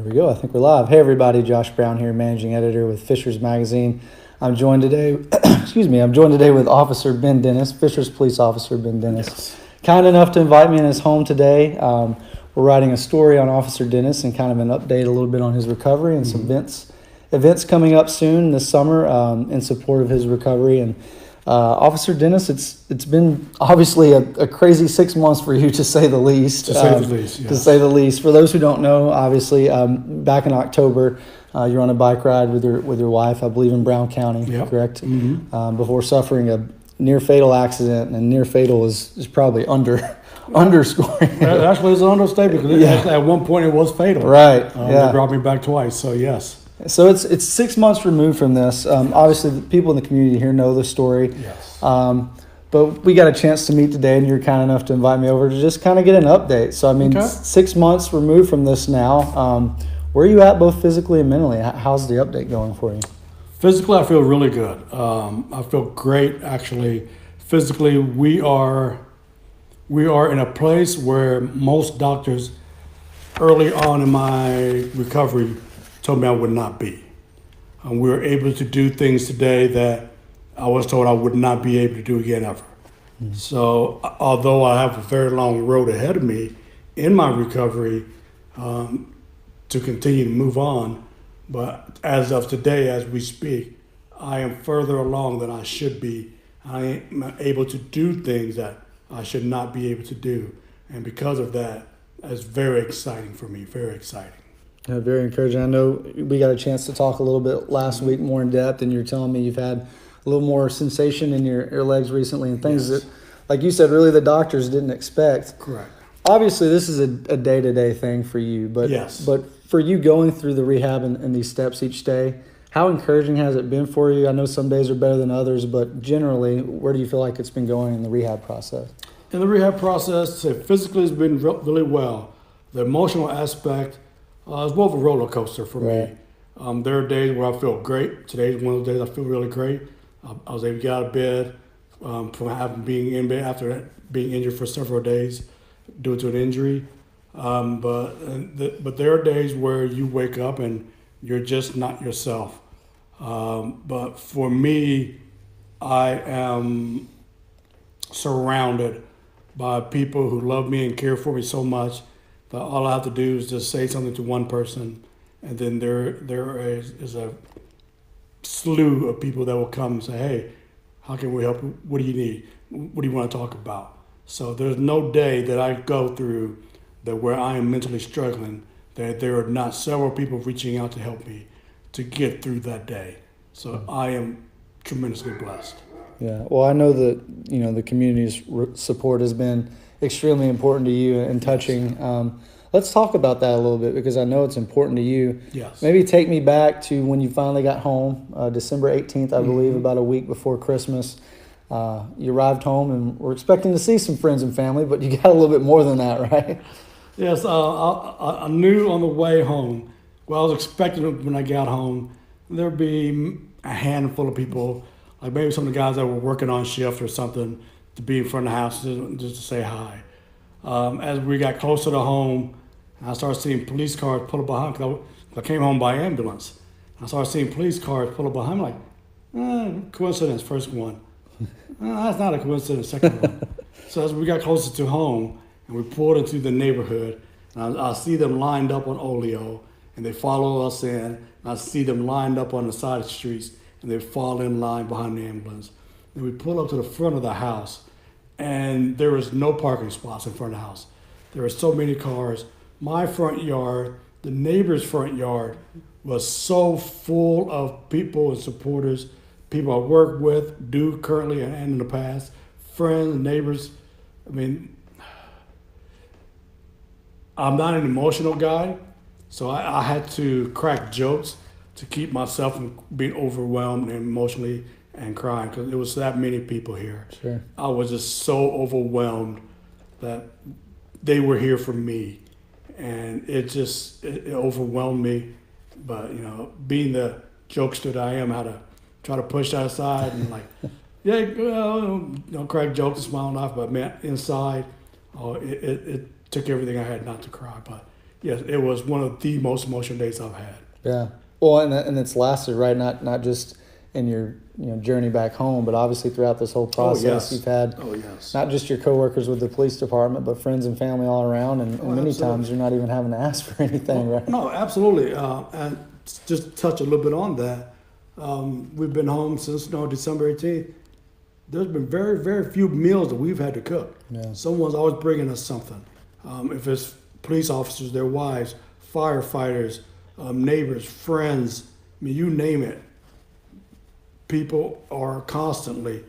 Here we go. I think we're live. Hey everybody, Josh Brown here, managing editor with Fisher's Magazine. I'm joined today, I'm joined today with Officer Ben Dennis, Fisher's Police Officer Ben Dennis. Yes. Kind enough to invite me in his home today. We're writing a story on Officer Dennis and kind of an update a little bit on his recovery and some events coming up soon this summer in support of his recovery. And Officer Dennis, it's been obviously a crazy 6 months for you, to say the least. To say the least, yes. To say the least. For those who don't know, obviously, back in October, you're on a bike ride with your wife, I believe, in Brown County, correct? Mm-hmm. Before suffering a near fatal accident, and near fatal is probably underscoring. Actually, it's an understatement because at one point it was fatal. Right. They brought me back twice, so yes. So it's 6 months removed from this. Obviously, the people in the community here know the story. Yes. But we got a chance to meet today, and you're kind enough to invite me over to just kind of get an update. So, I mean, Okay. 6 months removed from this now. Where are you at both physically and mentally? How's the update going for you? Physically, I feel really good. I feel great, actually. Physically, we are in a place where most doctors early on in my recovery told me I would not be. We were able to do things today that I was told I would not be able to do again ever. So although I have a very long road ahead of me in my recovery to continue to move on, but as of today, as we speak, I am further along than I should be. I am able to do things that I should not be able to do. And because of that, it's very exciting for me, very exciting. Yeah, very encouraging. I know we got a chance to talk a little bit last week more in depth, and you're telling me you've had a little more sensation in your legs recently and things that, like you said, really the doctors didn't expect. Correct. Obviously, this is a day-to-day thing for you, but for you going through the rehab and these steps each day, how encouraging has it been for you? I know some days are better than others, but generally, where do you feel like it's been going in the rehab process? In the rehab process, physically it's been really well. The emotional aspect is more of a roller coaster for me. There are days where I feel great. Today's one of those days I feel really great. I was able to get out of bed from being in bed after being injured for several days due to an injury. But there are days where you wake up and you're just not yourself. But for me, I am surrounded by people who love me and care for me so much that all I have to do is just say something to one person, and then there is a slew of people that will come and say, hey, how can we help you? What do you need? What do you want to talk about? So there's no day that I go through that where I am mentally struggling that there are not several people reaching out to help me to get through that day. So I am tremendously blessed. Yeah, well, I know that the community's support has been extremely important to you and touching. Let's talk about that a little bit because I know it's important to you. Yes. Maybe take me back to when you finally got home, December 18th, I believe, about a week before Christmas. You arrived home and were expecting to see some friends and family, but you got a little bit more than that, right? Yes, I knew on the way home, well, I was expecting when I got home, there'd be a handful of people, like maybe some of the guys that were working on shift or something, to be in front of the house just to say hi. As we got closer to home, I started seeing police cars pull up behind, because I came home by ambulance. I started seeing police cars pull up behind me, like, coincidence, first one. That's not a coincidence, second one. So as we got closer to home, and we pulled into the neighborhood, and I see them lined up on Oleo, and they follow us in, and I see them lined up on the side of the streets, and they fall in line behind the ambulance. And we pull up to the front of the house, and there was no parking spots in front of the house. There were so many cars. My front yard, the neighbor's front yard, was so full of people and supporters, people I work with, do currently and in the past, friends, neighbors. I mean, I'm not an emotional guy, so I had to crack jokes to keep myself from being overwhelmed emotionally and crying because there was that many people here. Sure. I was just so overwhelmed that they were here for me, and it overwhelmed me. But being the jokester that I am, I had to try to push that aside and crack jokes and smile and laugh. But man, inside, it took everything I had not to cry. But yes, it was one of the most emotional days I've had. Yeah. Well, and it's lasted, right? Not just in your journey back home, but obviously throughout this whole process, yes. you've had not just your coworkers with the police department, but friends and family all around, and many times you're not even having to ask for anything, right? No, absolutely. And just to touch a little bit on that, we've been home since December 18th. There's been very, very few meals that we've had to cook. Yeah. Someone's always bringing us something. If it's police officers, their wives, firefighters, neighbors, friends, I mean, you name it. People are constantly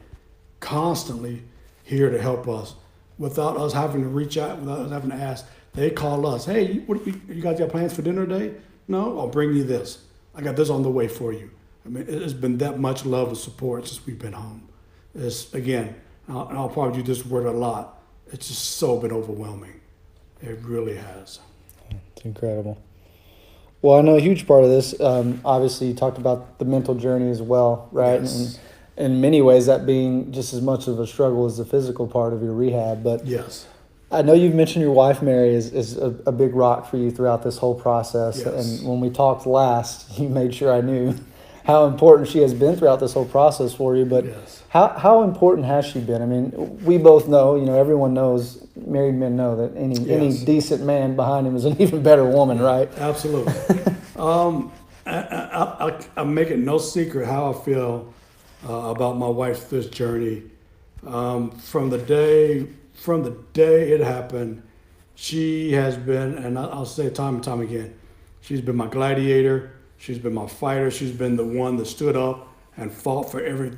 here to help us without us having to reach out, without us having to ask. They call us, hey, you guys got plans for dinner today? No, I'll bring you this. I got this on the way for you. I mean, it's been that much love and support since we've been home. It's, again, and I'll probably use this word a lot, it's just so been overwhelming. It really has. It's incredible. Well, I know a huge part of this, obviously you talked about the mental journey as well, right? Yes. And in many ways that being just as much of a struggle as the physical part of your rehab. But yes, I know you've mentioned your wife, Mary, is a big rock for you throughout this whole process. Yes. And when we talked last, you made sure I knew how important she has been throughout this whole process for you. But yes. how important has she been? I mean, we both know, everyone knows, married men know that any decent man behind him is an even better woman, right? Absolutely. I make it no secret how I feel about my wife's this journey. From the day it happened, she has been, and I'll say it time and time again, she's been my gladiator. She's been my fighter. She's been the one that stood up and fought for every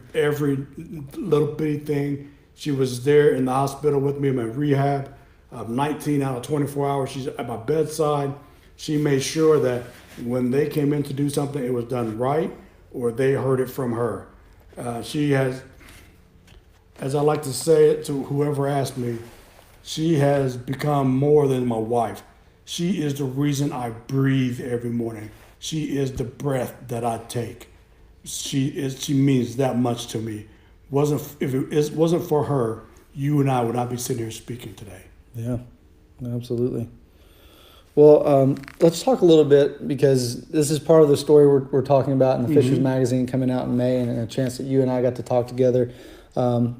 little bitty thing. She was there in the hospital with me in my rehab. 19 out of 24 hours, she's at my bedside. She made sure that when they came in to do something, it was done right, or they heard it from her. She has, as I like to say it to whoever asked me, she has become more than my wife. She is the reason I breathe every morning. She is the breath that I take. She means that much to me. If it wasn't for her, you and I would not be sitting here speaking today. Yeah, absolutely. Well, let's talk a little bit, because this is part of the story we're talking about in the Fishers magazine coming out in May, and a chance that you and I got to talk together.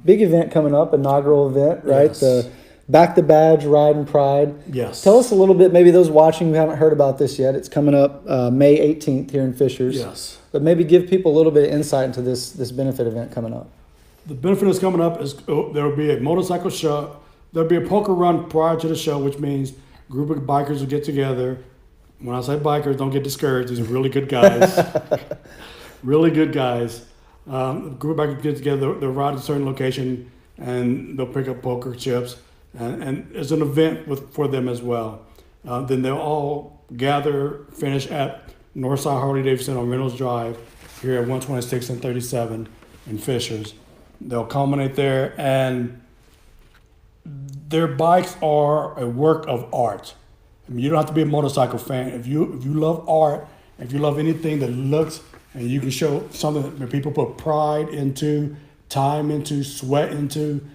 Big event coming up, inaugural event, right? Yes. The Back the Badge Ride and Pride. Yes. Tell us a little bit, maybe those watching who haven't heard about this yet. It's coming up May 18th here in Fishers. Yes. But maybe give people a little bit of insight into this benefit event coming up. The benefit that's coming up is there will be a motorcycle show. There'll be a poker run prior to the show, which means a group of bikers will get together. When I say bikers, don't get discouraged. These are really good guys. Really good guys. A group of bikers get together. They'll ride to a certain location, and they'll pick up poker chips. And it's an event for them as well. Then they'll all gather, finish at Northside Harley-Davidson on Reynolds Drive here at 126 and 37 in Fishers. They'll culminate there, and their bikes are a work of art. I mean, you don't have to be a motorcycle fan. If you love art, if you love anything that looks, and you can show something that people put pride into, time into, sweat into,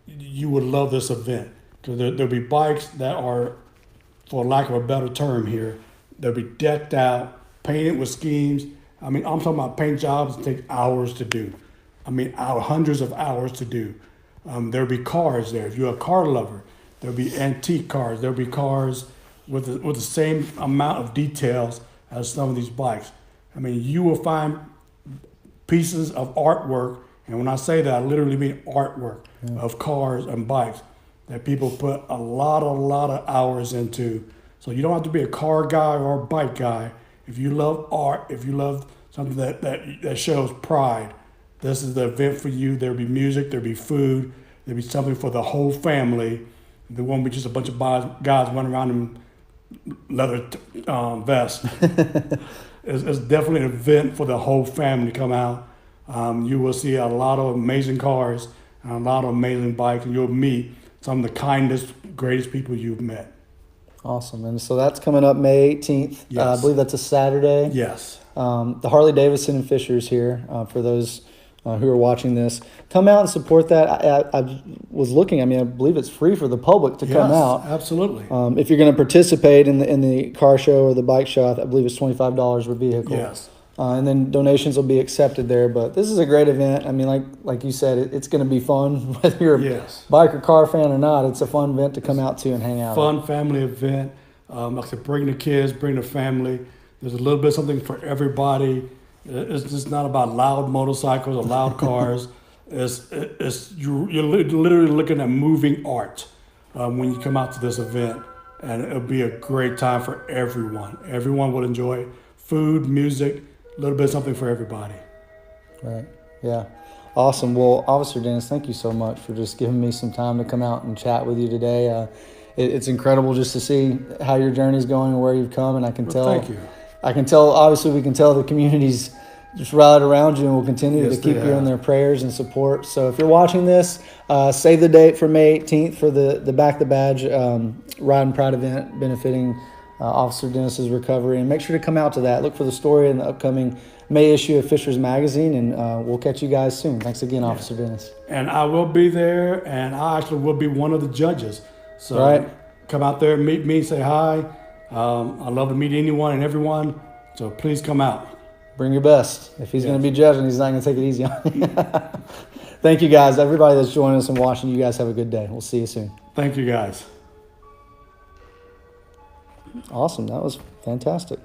you would love this event. Because there'll be bikes that are, for lack of a better term here, they'll be decked out, painted with schemes. I mean, I'm talking about paint jobs that take hours to do. I mean, hundreds of hours to do. There'll be cars there. If you're a car lover, there'll be antique cars. There'll be cars with the same amount of details as some of these bikes. I mean, you will find pieces of artwork, and when I say that, I literally mean artwork of cars and bikes that people put a lot of hours into. So you don't have to be a car guy or a bike guy. If you love art, if you love something that shows pride, this is the event for you. There'll be music, there'll be food, there'll be something for the whole family. There won't be just a bunch of guys running around in leather vests. It's definitely an event for the whole family to come out. You will see a lot of amazing cars and a lot of amazing bikes, and you'll meet some of the kindest, greatest people you've met. Awesome. And so that's coming up May 18th. Yes. I believe that's a Saturday. Yes. The Harley-Davidson in Fishers here, for those who are watching this. Come out and support that. I was looking. I mean, I believe it's free for the public to come Yes, out. absolutely. If you're going to participate in the car show or the bike show, I believe it's $25 per vehicle. Yes. And then donations will be accepted there. But this is a great event. I mean, like you said, it's going to be fun whether you're a Yes. bike or car fan or not. It's a fun event to come out to and hang out. Fun family event. Like I said, bring the kids, bring the family. There's a little bit of something for everybody. It's just not about loud motorcycles or loud cars. You're literally looking at moving art when you come out to this event, and it'll be a great time for everyone. Everyone will enjoy it. Food, music, a little bit of something for everybody. Right. Yeah. Awesome. Well, Officer Dennis, thank you so much for just giving me some time to come out and chat with you today. It's incredible just to see how your journey's going and where you've come, and I can tell. Thank you. I can tell. Obviously, we can tell the community's just rallied around you, and will continue Yes, to keep they you in have. their prayers and support. So, if you're watching this, save the date for May 18th for the Back the Badge Ride and Pride event benefiting Officer Dennis's recovery, and make sure to come out to that. Look for the story in the upcoming May issue of Fisher's Magazine, and we'll catch you guys soon. Thanks again, Officer Dennis. And I will be there, and I actually will be one of the judges. So Right. come out there, meet me, say hi. I love to meet anyone and everyone. So please come out. Bring your best. If he's Yes. going to be judging, he's not going to take it easy on you. Thank you, guys. Everybody that's joining us and watching, you guys have a good day. We'll see you soon. Thank you, guys. Awesome. That was fantastic.